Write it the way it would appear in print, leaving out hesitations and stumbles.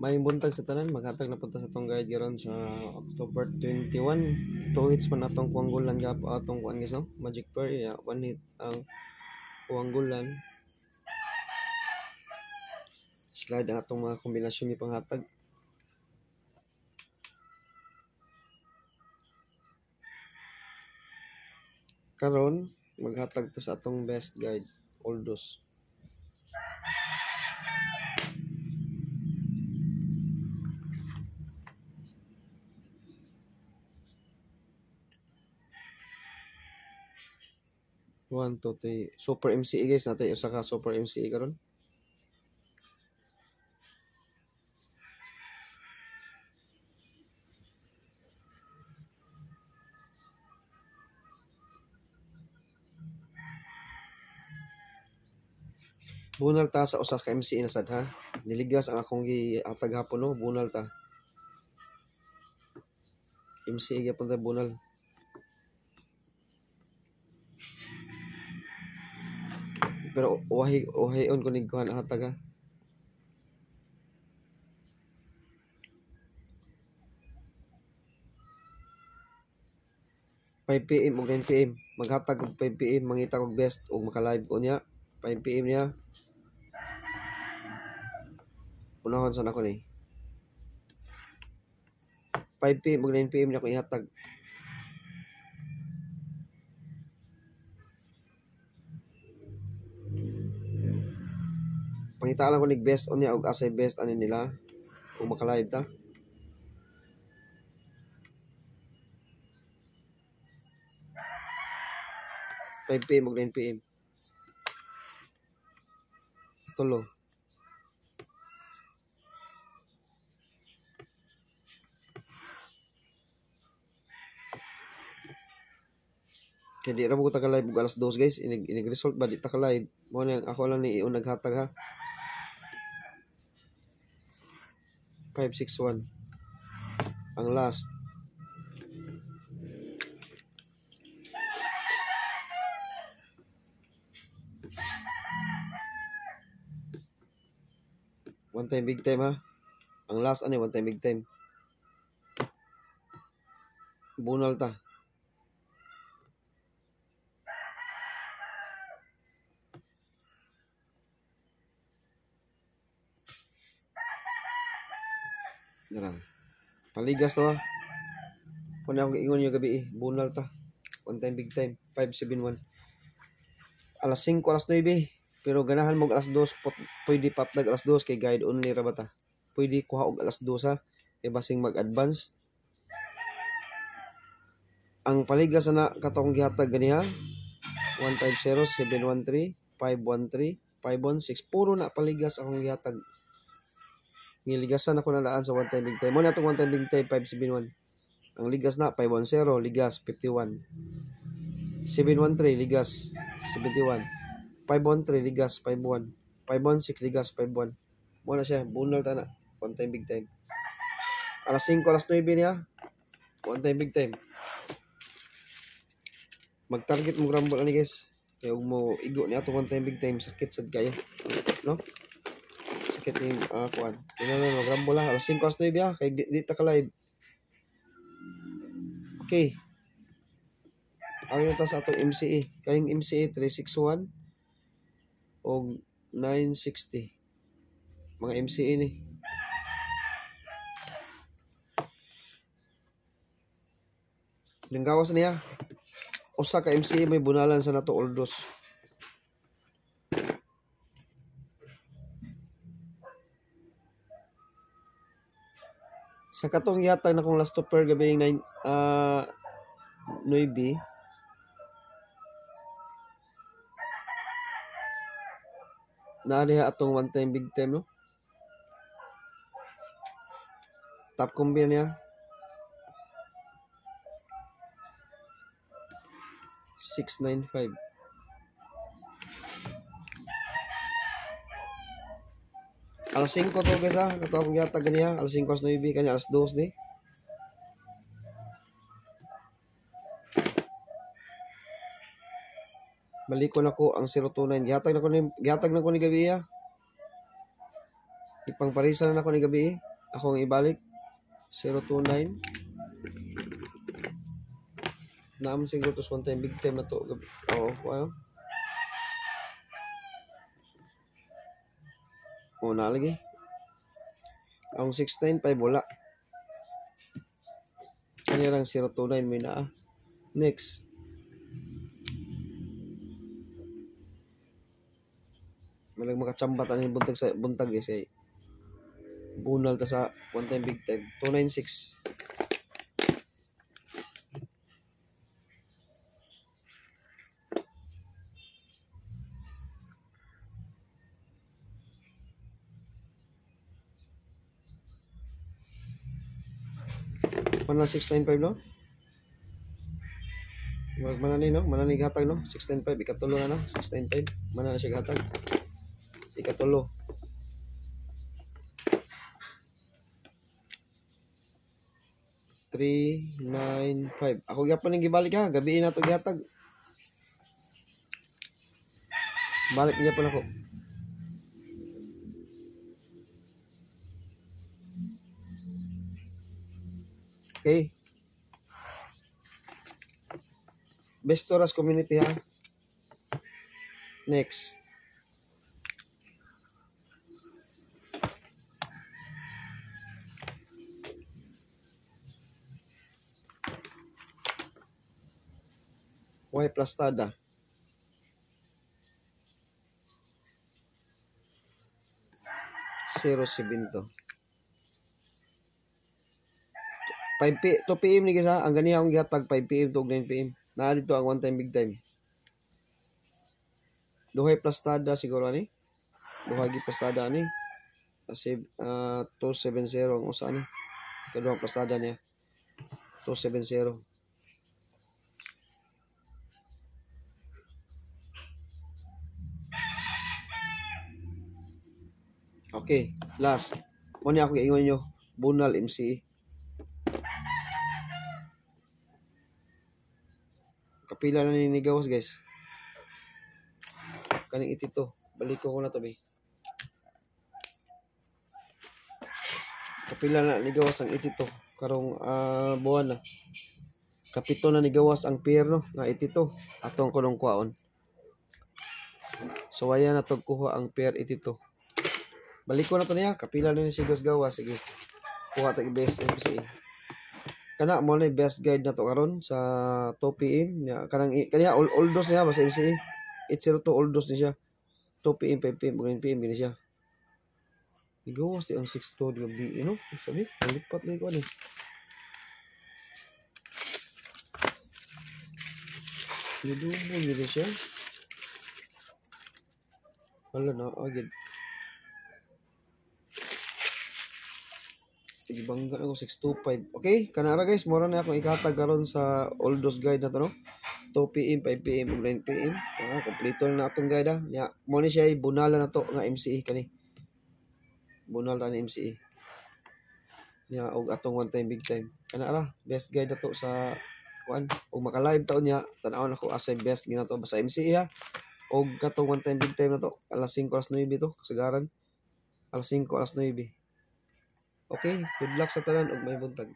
May buntag sa tanan, maghatag na punta sa tong guide garon sa October 21. 2 hits man atong kuanggulan gapo atong kuan guys no. Magic Pearl ya, 1 hit ang kuanggulan. Slide ang atong mga kombinasyon ni panghatag. Karon maghatag to sa atong best guide, Oldos. One, two, three. Super MCE guys, natay usa ka Super MCE karon. Bunal ta sa usa ka MCE na sad ha. Niligas ang akong gihatag hapon no, bunal ta. MCE gyapon ta bunal. Pero wahi-on ko nig kuhan hatag ha. PM ug 9 PM maghatag og 5 PM mangita og best ug maka-live ko niya 5 PM niya. Unahon sa nako ni 5 PM ug 9 PM niya ko ihatag. Pangita lang ko nig best on niya ug asay best ani nila ug maka-live ta. PM ug 9 PM. Tulo. Kaya di ra mo ko taga-live ug alas 2 guys. Inig result ba di ta ka-live. Mo na ako lang ni iun naghatag ha. 561. Ang last. One time big time ha. Ang last ano one time big time. Bunal ta. Dara. Paligas to ha. Kung akong giingon yung gabi bunal ta. One time big time. 571. Alas 5, alas 9. Pero ganahan mo alas 2, pwede patlag alas 2 kay guide only ra ba ta. Pwede kuha og alas 2 ha. E basing mag-advance. Ang paligas na katong gihatag ganiha 150, 713, 513, 516 puro na paligas akong gihatag. Ngiligasan ako na daan sa one time big time. Mo na atong one time big time 571. Ang ligas na 510 ligas 51. 713 ligas 71. 513 ligas 51. 516 ligas 51. Mo na siya bunal ta na one time big time. Alas 5 alas 9 niya. One time big time. Mag-target mo rumble ani guys. Kaya mo igo ni ato one time big time sakit sad kaya. No? Sakit ni kuan. Kaya na mag-rumble lang alas 5 alas 9 ha kay di ta ka live. Okay. Ano ta sa atong MCE? Kaning MCE 361 o 960. Mga MCE ni. Nanggawas niya. Usa ka MCE may bunalan sa nato Oldos. Sa katong yatag na kong last topper gabi 9 na diha atong one time big time no. Top combi niya 695. Alas 5 to guys ha. Kato akong yatag ganiya. Alas 5 alas 9 kanya alas 2 di. Balikon ako ang 029. Gihatag na ko ni gabi ha. Ipangparisan na ako ni gabi. akong ibalik 029 naam siguro to one time big time na to. Ano? Nalagi. Ang 695 wala. Kanya lang 029 may naa. Next. Malang makachamba ta ni buntag sa buntag say. Bunal ta sa one time big time 296. Mana 695 no? Mana ni no? Mana ni gatag no? 695 ikatulo na no? 695 mana na siya gatag? Ikatulo. $395. Ako gyapon ning gibalik ha, gabi na to gihatag. Balik niya pa ako. Okay. Bestoras community ha. Next. Y Plastada. Zero 7 to. 2 PM ni kisa, ang ganiya akong gihatag 5 PM to 9 PM. Na dito ang one time big time. Duhay Plastada siguro ani. Duhay gi Plastada ani. Kasi 270 ang usa ani. Kaduhang Plastada niya. 270. Okay, last. Mo ni ako giingon niyo, Bunal MCE. Kapila na ninigawas guys. Kaning itito. Balik ko na to be. Kapila na nigawas ang itito. Karong buwan na. Kapito na nigawas ang pierno nga itito. Atong kunong kwaon. So waya na to kuha ang pier itito. Balik ko na to niya. Kapila na ni sigos gawas. Sige. Kuha tag best MCE. Kana mo na best guide na to karon sa 2 PM nya kanang kaniya all dos niya basta MCE 802 all dos ni siya 2 PM 5 PM 9 PM gini siya igawas di ang 62 gabi you know sabi lipat lagi ko ni nidumo gini siya wala na agad ibangga ako 625. Okay, kanara guys, mura na akong ikatag karon sa all those guide na to no. 2 PM, 5 PM, 9 PM. Kompleto na atong guide ha. Ya, mo ni siya bunala na to nga MCE kani. Bunal ta ni MCE. Ya, og atong one time big time. Kanara, best guide na to sa kuan. Og maka-live taon niya, tan-aw na ko asay best gina to sa MCE ha. Og katong one time big time na to, alas 5 alas 9 to, kasagaran. Alas 5 alas 9. Okay, good luck sa tanan ug may buntag.